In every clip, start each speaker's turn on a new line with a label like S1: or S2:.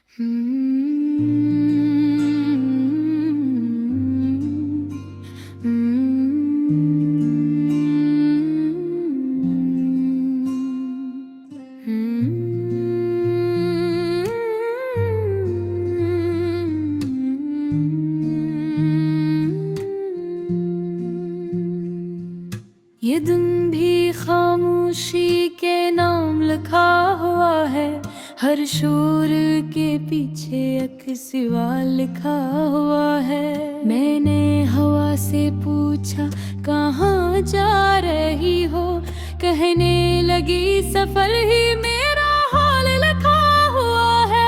S1: ये दिन भी खामोशी के नाम लिखा हुआ है। हर शोर के पीछे एक सवाल लिखा हुआ है। मैंने हवा से पूछा कहाँ जा रही हो, कहने लगी सफर ही मेरा हाल लिखा हुआ है।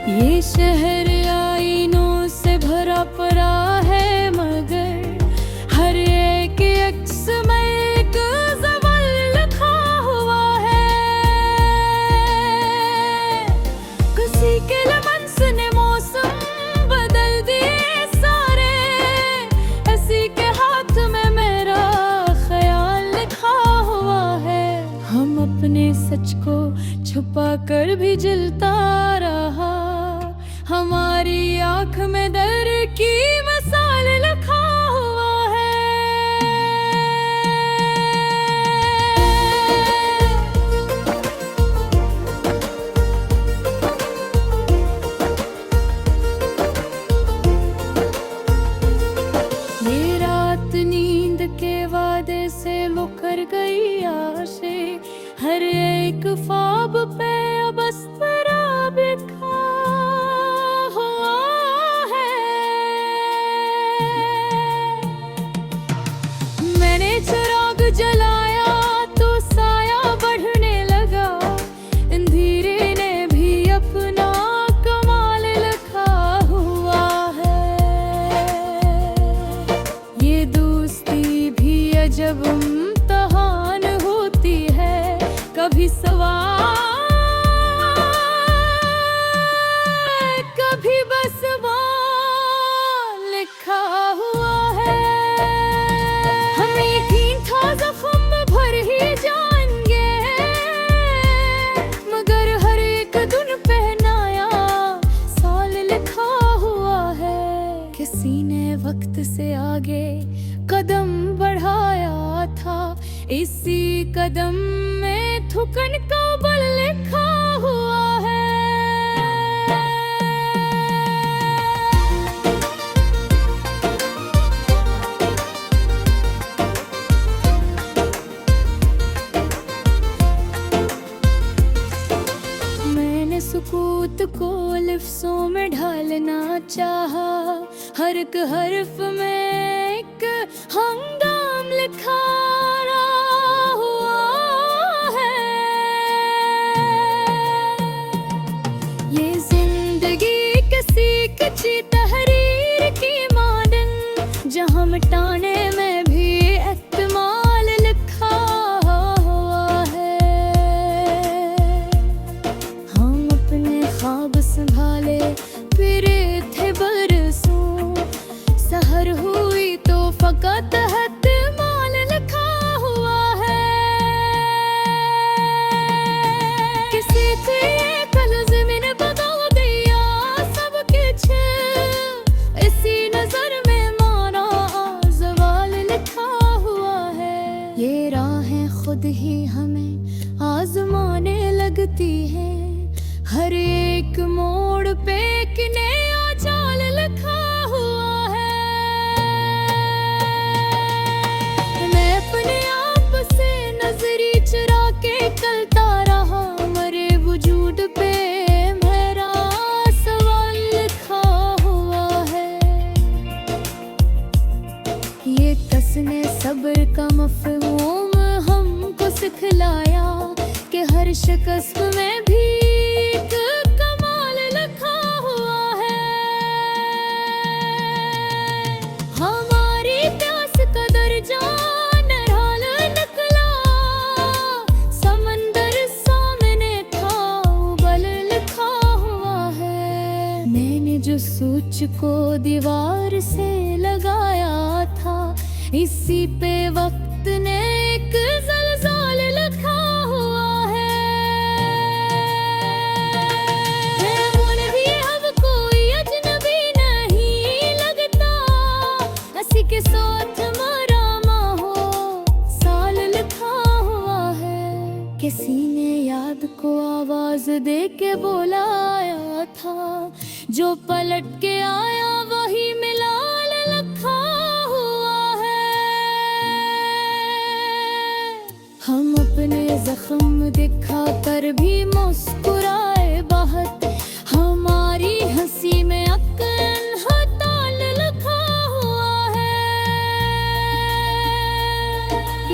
S1: ये शहर आईनों से भरा पड़ा है, मगर हर एक अक्स में एक ज़वल लिखा हुआ है। किसी के लमन सुने मौसम बदल दिए सारे, ऐसी के हाथ में मेरा ख्याल लिखा हुआ है। हम अपने सच को छुपा कर भी जलता रहा, हमारी आँख में डर की मिसाल लिखा हुआ है। ये रात नींद के वादे से मुकर गई आशें, हर एक ख्वाब पे अब अस्परा बिखा चिराग जलाया तो साया बढ़ने लगा, अंधेरे ने भी अपना कमाल लिखा हुआ है। ये दोस्ती भी अजब इम्तिहान होती है, कभी सवाल कभी बस सवाल लिखा हुआ है। जख्म भर ही जाएंगे, मगर हर एक दिन पहनाया साल लिखा हुआ है। किसी ने वक्त से आगे कदम बढ़ाया था, इसी कदम में थुकन का बल लिखा हुआ है। सुकूत को लफ्ज़ों में ढालना चाहा, हर एक हर्फ में एक हंगाम लिखा हुआ है। ये जिंदगी किसी कच्ची तहरीर की मानन, जहाँ मिटाने में भी एहतमाल लिखा हुआ है। ख्वाब संभाले फिरे थे बरसों, सहर हुई तो फकत एहतमाल लिखा हुआ है। किसी थे कल ज़मीन बदल दिया सब कुछ, इसी नजर में मारा ज़वाल लिखा हुआ है। ये राहें खुद ही हमें आजमाने लगती हैं, हर एक मोड़ पे एक नया चाल लिखा हुआ है। मैं अपने आप से नजरी चुरा के चलता रहा, मरे वजूद पे मेरा सवाल लिखा हुआ है। ये तस्ने सब्र का मफ़हूम हमको सिखलाया, कि हर शिकस्त में भी जो सूच को दीवार से लगाया था, इसी पे वक्त ने एक ज़लज़ाल लिखा हुआ है। मौलवी अब कोई अजनबी नहीं लगता, हंसी के साथ मरामा हो साल लिखा हुआ है। किसी ने याद को आवाज दे के बुलाया था, जो पलट के आया वही मिलाल लिखा हुआ है। हम अपने जख्म दिखा कर भी मुस्कुराए बहुत, हमारी हंसी में अक्न हताल लिखा हुआ है।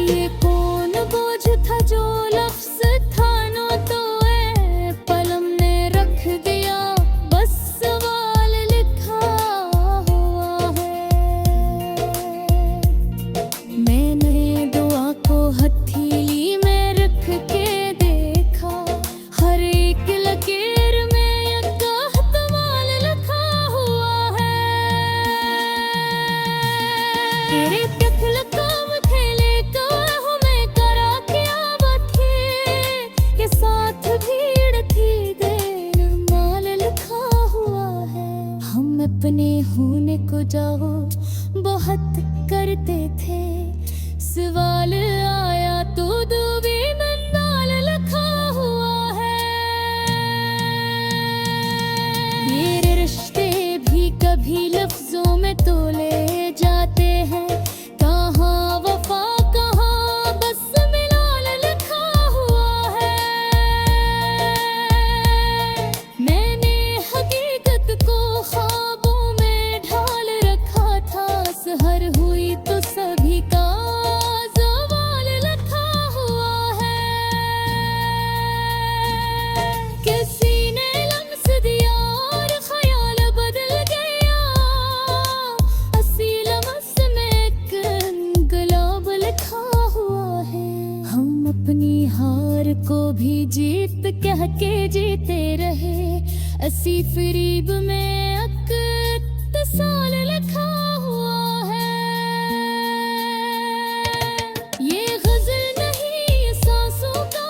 S1: ये कौन बोझ था जो लफ्ज था नो तो पलम ने रख दिया, बस सवाल लिखा हुआ है। मैंने दुआ को हथेली में रख के देखा, हर एक लकीर में एक एहतमाल लिखा हुआ है। तेरे तकल काम थे लेकर हमें करा क्या बथे, के साथ भीड़ थी देर माल लिखा हुआ है। हम अपने होने को जाओ बहुत करते थे, सवाल आया तो दूबी मंदाल लिखा हुआ है। मेरे रिश्ते भी कभी लफ्जों में तोले जाते हैं, कहाँ वफा कहाँ बस मिलाल लिखा हुआ है। मैंने हकीकत को ख्वाबों में ढाल रखा था, सहर हुई तो सभी का ज़वाल लिखा हुआ है। किसी ने लम्स दिया और ख्याल बदल गया, हंसी लम्स में एक इनकलाब लिखा हुआ है। हम अपनी हार को भी जीत कह के जीते रहे, असी फरीब में इत्तिसाल लिखा हुआ है। ये गज़ल नहीं ये सांसों का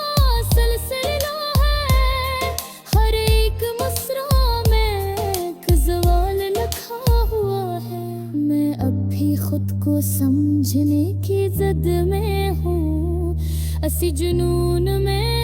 S1: सिलसिला है, हर एक मसरा में एक ज़वाल लिखा हुआ है। मैं अब भी खुद को समझने की ज़द में हूँ, असी जुनून में